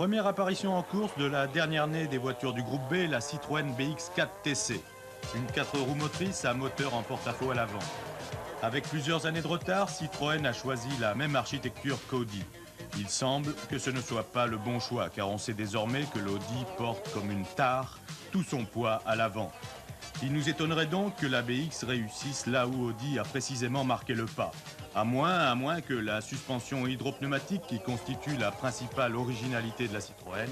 Première apparition en course de la dernière née des voitures du groupe B, la Citroën BX4 TC. Une 4 roues motrices à moteur en porte-à-faux à l'avant. Avec plusieurs années de retard, Citroën a choisi la même architecture qu'Audi. Il semble que ce ne soit pas le bon choix, car on sait désormais que l'Audi porte comme une tare tout son poids à l'avant. Il nous étonnerait donc que la BX réussisse là où Audi a précisément marqué le pas. À moins que la suspension hydropneumatique, qui constitue la principale originalité de la Citroën,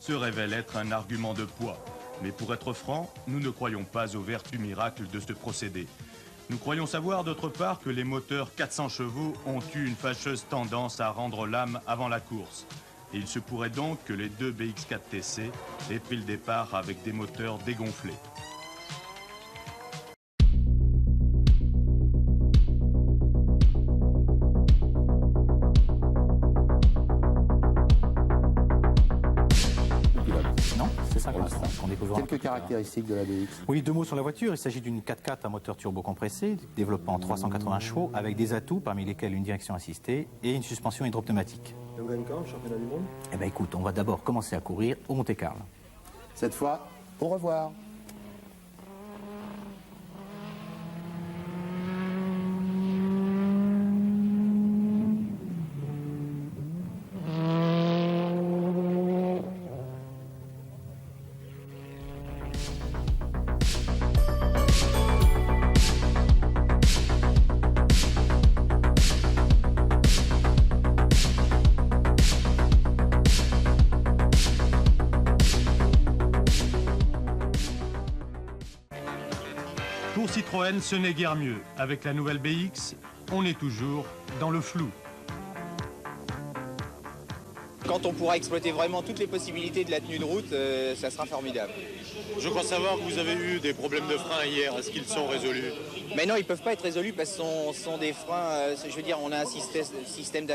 se révèle être un argument de poids. Mais pour être franc, nous ne croyons pas aux vertus miracles de ce procédé. Nous croyons savoir d'autre part que les moteurs 400 chevaux ont eu une fâcheuse tendance à rendre l'âme avant la course. Et il se pourrait donc que les deux BX4 TC aient pris le départ avec des moteurs dégonflés. Non, c'est ça qu'on découvre. Quelques caractéristiques de la BX. Oui, deux mots sur la voiture. Il s'agit d'une 4x4 à moteur turbo-compressé, développant 380 chevaux, avec des atouts, parmi lesquels une direction assistée et une suspension hydropneumatique. Et on gagne quand le championnat du monde? Eh bien écoute, on va d'abord commencer à courir au Monte-Carlo. Cette fois, au revoir. Pour Citroën, ce n'est guère mieux. Avec la nouvelle BX, on est toujours dans le flou. Quand on pourra exploiter vraiment toutes les possibilités de la tenue de route, ça sera formidable. Je crois savoir que vous avez eu des problèmes de frein hier. Est-ce qu'ils sont résolus? Mais non, ils ne peuvent pas être résolus parce que ce sont des freins, je veux dire, on a un système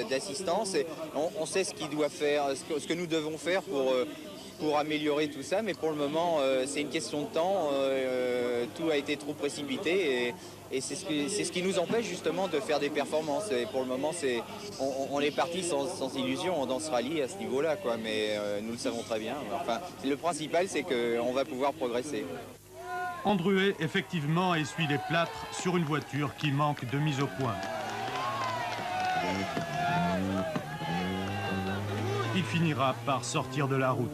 d'assistance et on sait ce qu'il doit faire, ce que nous devons faire pour améliorer tout ça, mais pour le moment, c'est une question de temps. Tout a été trop précipité et c'est ce qui nous empêche justement de faire des performances. Et pour le moment, on est parti sans illusion dans ce rallye à ce niveau-là, quoi. Mais nous le savons très bien. Enfin, le principal, c'est qu'on va pouvoir progresser. Andruet, effectivement, essuie les plâtres sur une voiture qui manque de mise au point. Il finira par sortir de la route.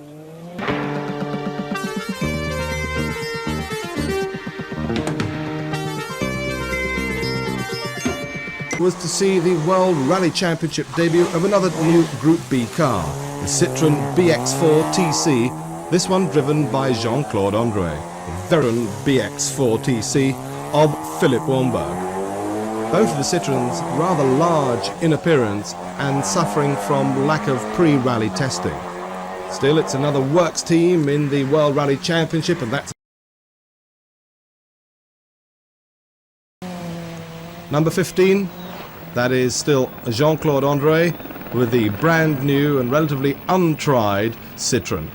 Was to see the World Rally Championship debut of another new Group B car, the Citroën BX4 TC, this one driven by Jean-Claude André, the Veyron BX4 TC of Philip Warnberg. Both of the Citroëns rather large in appearance and suffering from lack of pre-rally testing. Still, it's another works team in the World Rally Championship, and that's number 15. That is still Jean-Claude André with the brand new and relatively untried Citroën.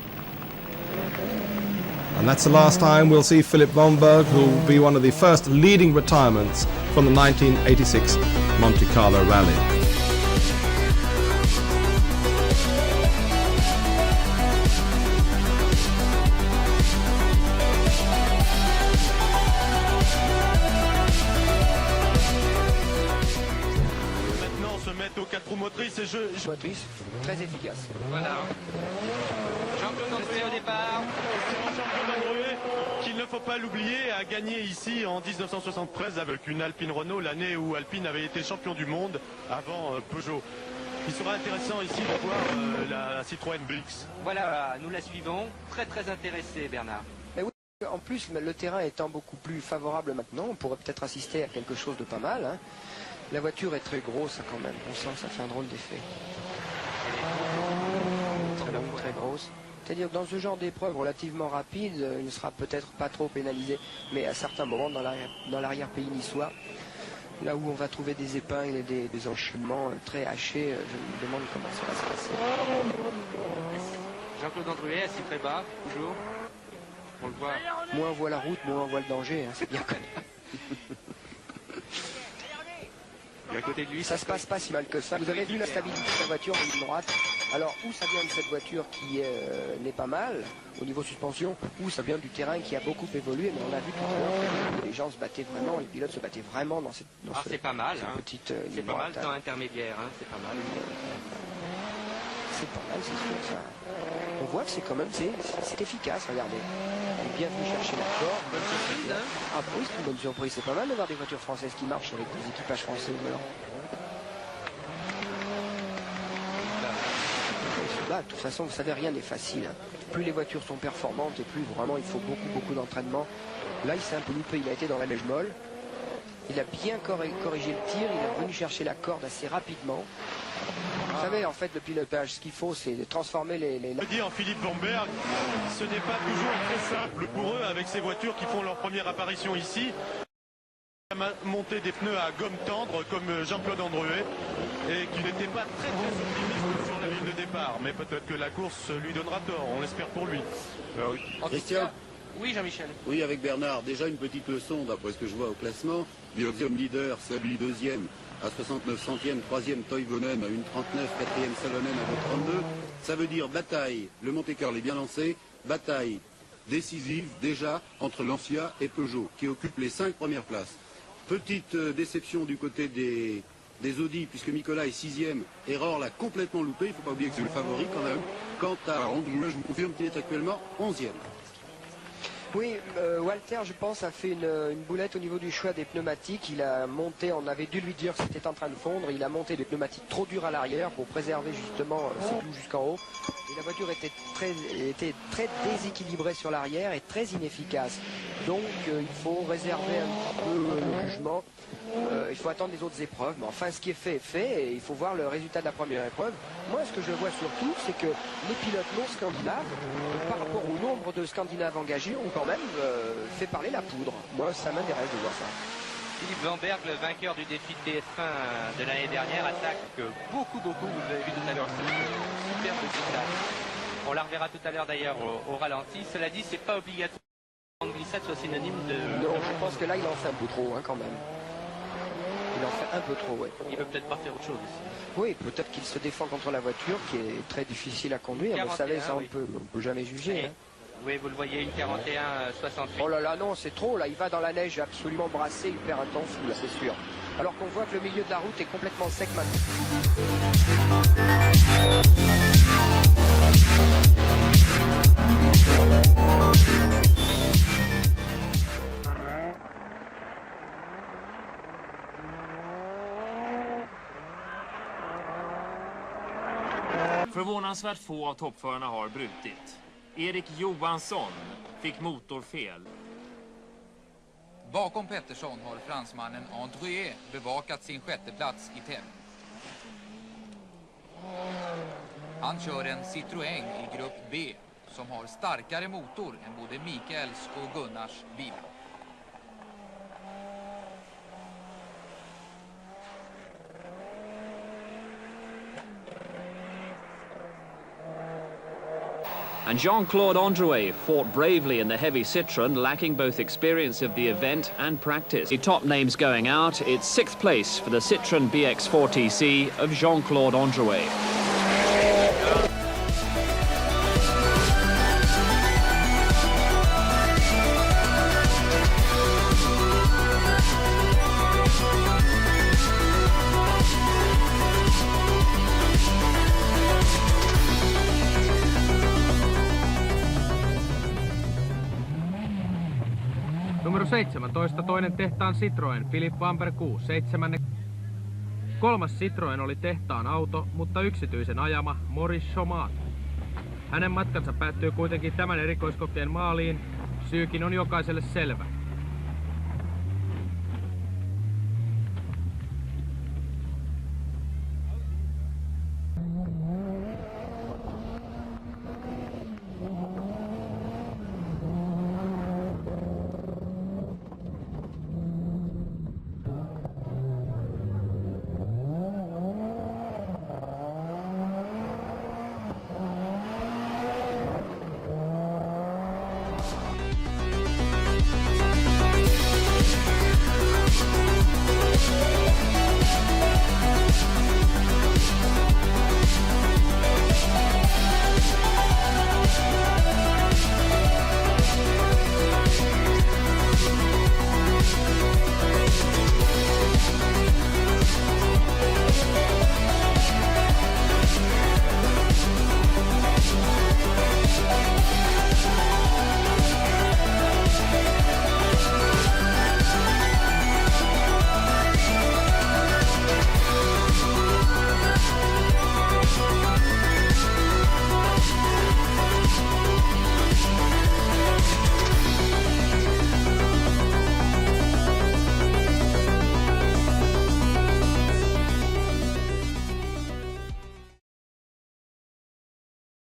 And that's the last time we'll see Philip Warnberg, who will be one of the first leading retirements from the 1986 Monte Carlo Rally. Aux 4 roues motrices et motrice très efficace. Voilà. Jean-Claude André au départ. Jean-Claude André, qu'il ne faut pas l'oublier, a gagné ici en 1973 avec une Alpine Renault, l'année où Alpine avait été champion du monde avant Peugeot. Il sera intéressant ici de voir la Citroën BX. Voilà, nous la suivons. Très intéressé, Bernard. Mais oui, en plus, le terrain étant beaucoup plus favorable maintenant, on pourrait peut-être assister à quelque chose de pas mal, hein. La voiture est très grosse quand même, on sent que ça fait un drôle d'effet. Très grosse. C'est-à-dire dans ce genre d'épreuve relativement rapide, il ne sera peut-être pas trop pénalisé, mais à certains moments dans l'arrière-pays niçois, là où on va trouver des épingles et des enchaînements très hachés, je me demande comment ça va se passer. Jean-Claude Andruet, assis très bas, toujours. On le voit. Moins on voit la route, moins on voit le danger, hein, c'est bien connu. Et à côté de lui, ça se passe pas si mal que ça. Vous avez vu la stabilité de la voiture en ligne droite? Alors, où ça vient de cette voiture qui n'est pas mal au niveau suspension, ou ça vient du terrain qui a beaucoup évolué, mais on a vu tout à l'heure que les gens se battaient vraiment, les pilotes se battaient vraiment dans cette c'est pas mal, hein. petite C'est pas mal, temps intermédiaire, hein. C'est pas mal. C'est pas mal, c'est sûr, ça. On voit que c'est quand même, c'est efficace, regardez. Il est bien venu chercher la corde. Bonne surprise, hein. Ah oui, c'est une bonne surprise, c'est pas mal de voir des voitures françaises qui marchent avec des équipages français au volant. Là, de toute façon, vous savez, rien n'est facile. Hein. Plus les voitures sont performantes et plus vraiment il faut beaucoup d'entraînement. Là, il s'est un peu loupé, il a été dans la neige molle. Il a bien corrigé le tir, il est venu chercher la corde assez rapidement. Vous savez, en fait, le pilotage, ce qu'il faut, c'est de transformer les... Je veux dire, Philippe Van Berg, ce n'est pas toujours très simple pour eux avec ces voitures qui font leur première apparition ici. Monter des pneus à gomme tendre comme Jean-Claude Andruet et qui n'était pas très optimiste sur la ligne de départ. Mais peut-être que la course lui donnera tort, on l'espère pour lui. Christian? Oui, Jean-Michel. Oui, avec Bernard, déjà une petite leçon d'après ce que je vois au classement. Biodium leader, Sabli deuxième à 69 centièmes, troisième Toivonen à 1,39, quatrième Salonen à 1,32. Ça veut dire bataille, le Monte-Carlo est bien lancé, bataille décisive déjà entre Lancia et Peugeot qui occupent les 5 premières places. Petite déception du côté des Audi puisque Nicolas est 6e, Error l'a complètement loupé, il ne faut pas oublier que c'est le favori quand même. Quant à Andruet, je vous confirme qu'il est actuellement 11e. Oui, Walter, je pense, a fait une boulette au niveau du choix des pneumatiques. Il a monté, on avait dû lui dire que c'était en train de fondre, il a monté des pneumatiques trop dures à l'arrière pour préserver justement ses clous jusqu'en haut. Et la voiture était très déséquilibrée sur l'arrière et très inefficace. Donc il faut réserver un petit peu le jugement. Il faut attendre les autres épreuves, mais enfin ce qui est fait est fait et il faut voir le résultat de la première épreuve. Moi ce que je vois surtout c'est que les pilotes non scandinaves, par rapport au nombre de Scandinaves engagés, ont quand même fait parler la poudre. Moi ça m'intéresse de voir ça. Philippe Van Berg, le vainqueur du défi de TF1 de l'année dernière, attaque beaucoup, vous l'avez vu tout à l'heure, superbe glissade. On la reverra tout à l'heure d'ailleurs au ralenti. Cela dit, c'est pas obligatoire que la glissade soit synonyme de... Non, je pense que là il en fait un peu trop quand même. Il en fait un peu trop, ouais. Il veut peut-être pas faire autre chose aussi. Oui, peut-être qu'il se défend contre la voiture qui est très difficile à conduire. 41, vous savez, ça oui. on peut jamais juger. Hein. Oui, vous le voyez, une 41-68. Oh là là, non, c'est trop, là, il va dans la neige absolument brassé, il perd un temps fou, là, c'est sûr. Alors qu'on voit que le milieu de la route est complètement sec maintenant. Förvånansvärt få av toppförarna har brutit. Erik Johansson fick motorfel. Bakom Pettersson har fransmannen Andruet bevakat sin sjätteplats i tävling. Han kör en Citroën i grupp B som har starkare motor än både Mikaels och Gunnars bil. And Jean-Claude Andruet fought bravely in the heavy Citroën, lacking both experience of the event and practice. The top names going out, it's 6th place for the Citroën BX4 TC of Jean-Claude Andruet. Numero 17, toinen tehtaan Citroën, Philippe Van Berg 7. Kolmas Citroën oli tehtaan auto, mutta yksityisen ajama Maurice Chomat. Hänen matkansa päättyy kuitenkin tämän erikoiskokeen maaliin. Syykin on jokaiselle selvä.